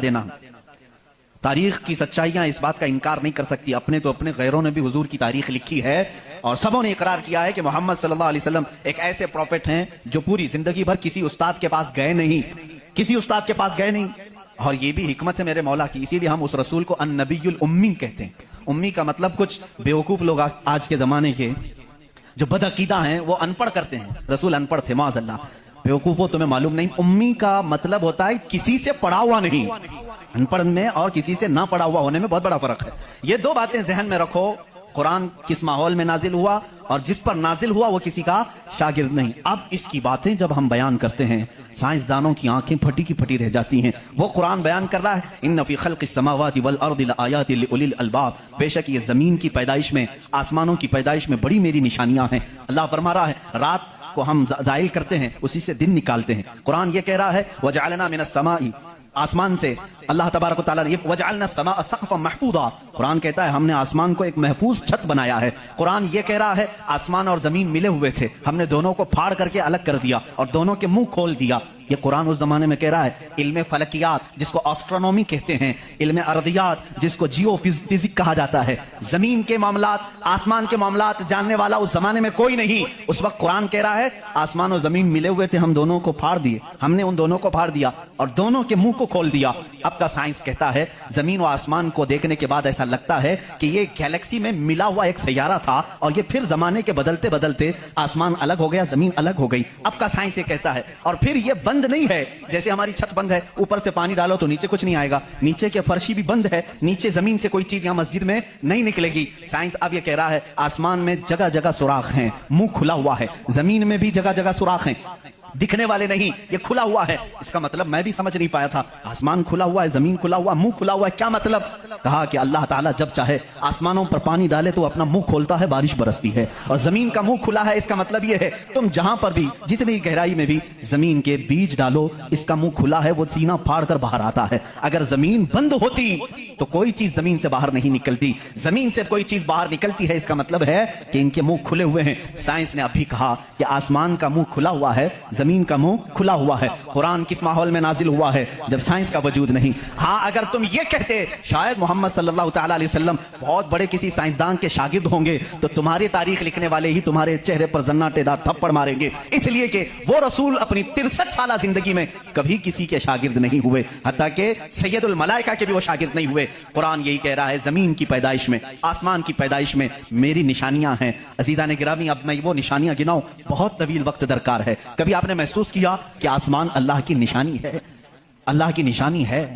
دینا. تاریخ کی سچائیاں اس بات کا انکار نہیں کر سکتی. اپنے تو اپنے غیروں نے بھی حضور کی تاریخ لکھی ہے اور سبوں نے اقرار کیا ہے کہ محمد صلی اللہ علیہ وسلم ایک ایسے پروفٹ ہیں جو پوری زندگی بھر کسی استاد کے پاس گئے نہیں. اور یہ بھی حکمت ہے میرے مولا کی. اسی لیے ہم اس رسول کو النبی الامی کہتے ہیں. امی کا مطلب کچھ بیوقوف لوگ آج کے زمانے کے جو بدعقیدہ ہیں وہ ان پڑھ کرتے ہیں. رسول ان پڑھ تھے معاذ اللہ. بیوقوفوں تمہیں معلوم نہیں, امی کا مطلب ہوتا ہے کسی سے پڑھا ہوا نہیں. ان پڑھ میں اور کسی سے نہ پڑھا ہوا ہونے میں بہت بڑا فرق ہے. یہ دو باتیں ذہن میں رکھو. قرآن کس ماحول میں نازل ہوا اور جس پر نازل ہوا وہ کسی کا شاگرد نہیں. اب اس کی باتیں جب ہم بیان کرتے ہیں سائنسدانوں کی آنکھیں پھٹی کی پھٹی رہ جاتی ہیں. وہ قرآن بیان کر رہا ہے ان فی خلق السماوات والارض لآیات لأولی الالباب, بے شک یہ زمین کی پیدائش میں, آسمانوں کی پیدائش میں بڑی میری نشانیاں ہیں. اللہ فرما رہا ہے رات کو ہم زائل کرتے ہیں, اسی سے دن نکالتے ہیں. قرآن یہ کہہ رہا ہے وجعلنا من السماء, آسمان سے اللہ تبارک و تعالیٰ نے وجعلنا السماء سقفا محفوظا, قرآن کہتا ہے ہم نے آسمان کو ایک محفوظ چھت بنایا ہے. قرآن یہ کہہ رہا ہے آسمان اور زمین ملے ہوئے تھے, ہم نے دونوں کو پھاڑ کر کے الگ کر دیا اور دونوں کے منہ کھول دیا. یہ قرآن اس زمانے میں کہہ رہا ہے علم فلکیات جس کو آسٹرونومی کہتے ہیں, علم ارضیات جس کو جیو فزک کہا جاتا ہے, زمین کے معاملات, آسمان کے معاملات جاننے والا اس زمانے میں کوئی نہیں. اس وقت قرآن کہہ رہا ہے آسمان اور زمین ملے ہوئے تھے, ہم دونوں کو پھاڑ دیے, ہم نے ان دونوں کو پھاڑ دیا اور دونوں کے منہ کو کھول دیا. اب کا سائنس کہتا ہے زمین و آسمان کو دیکھنے کے بعد ایسا لگتا ہے کہ یہ گیلیکسی میں ملا ہوا ایک سیارہ تھا اور یہ پھر زمانے کے بدلتے بدلتے آسمان الگ ہو گیا, زمین الگ ہو گئی. اب کا سائنس یہ کہتا ہے. اور پھر یہ بند نہیں ہے, جیسے ہماری چھت بند ہے, اوپر سے پانی ڈالو تو نیچے کچھ نہیں آئے گا, نیچے کے فرشی بھی بند ہے, نیچے زمین سے کوئی چیز یہاں مسجد میں نہیں نکلے گی. سائنس اب یہ کہہ رہا ہے آسمان میں جگہ جگہ سوراخ ہیں, منہ کھلا ہوا ہے, زمین میں بھی جگہ جگہ سوراخ ہیں, دکھنے والے نہیں, یہ کھلا ہوا ہے. اس کا مطلب میں بھی سمجھ نہیں پایا تھا, آسمان کھلا ہوا ہے, زمین کھلا ہوا, منہ کھلا ہوا ہے, کیا مطلب؟ کہا کہ اللہ تعالیٰ جب چاہے آسمانوں پر پانی ڈالے تو اپنا منہ کھولتا ہے, بارش برستی ہے, اور زمین کا منہ کھلا ہے. اس کا مطلب یہ ہے تم جہاں پر بھی جتنی گہرائی میں بھی زمین کے بیج ڈالو, اس کا منہ کھلا ہے, وہ سینہ پھاڑ کر باہر آتا ہے. اگر زمین بند ہوتی تو کوئی چیز زمین سے باہر نہیں نکلتی, زمین سے کوئی چیز باہر نکلتی ہے, اس کا مطلب ہے کہ ان کے منہ کھلے ہوئے ہیں. سائنس نے ابھی کہا کہ آسمان کا منہ کھلا ہوا ہے, زمین کا منہ کھلا ہوا ہے. قرآن کس ماحول میں نازل ہوا ہے جب سائنس کا وجود نہیں. ہاں اگر تم یہ کہتے شاید محمد صلی اللہ تعالیٰ علیہ وسلم بہت بڑے کسی سائنسدان کے شاگرد ہوں گے تو تمہاری تاریخ لکھنے والے ہی تمہارے چہرے پر زناٹے دار تھپڑ ماریں گے, اس لیے کہ وہ رسول اپنی 63 سالہ زندگی میں کبھی کسی کے شاگرد نہیں ہوئے, حتیٰ کہ سید الملائکہ کے بھی وہ شاگرد نہیں ہوئے. قرآن یہی کہہ رہا ہے زمین کی پیدائش میں, آسمان کی پیدائش میں میری نشانیاں ہیں. عزیزان گرامی, اب میں وہ نشانیاں گناؤں بہت طویل وقت درکار ہے. کبھی آپ نے محسوس کیا کہ آسمان اللہ کی نشانی ہے؟ اللہ کی نشانی ہے.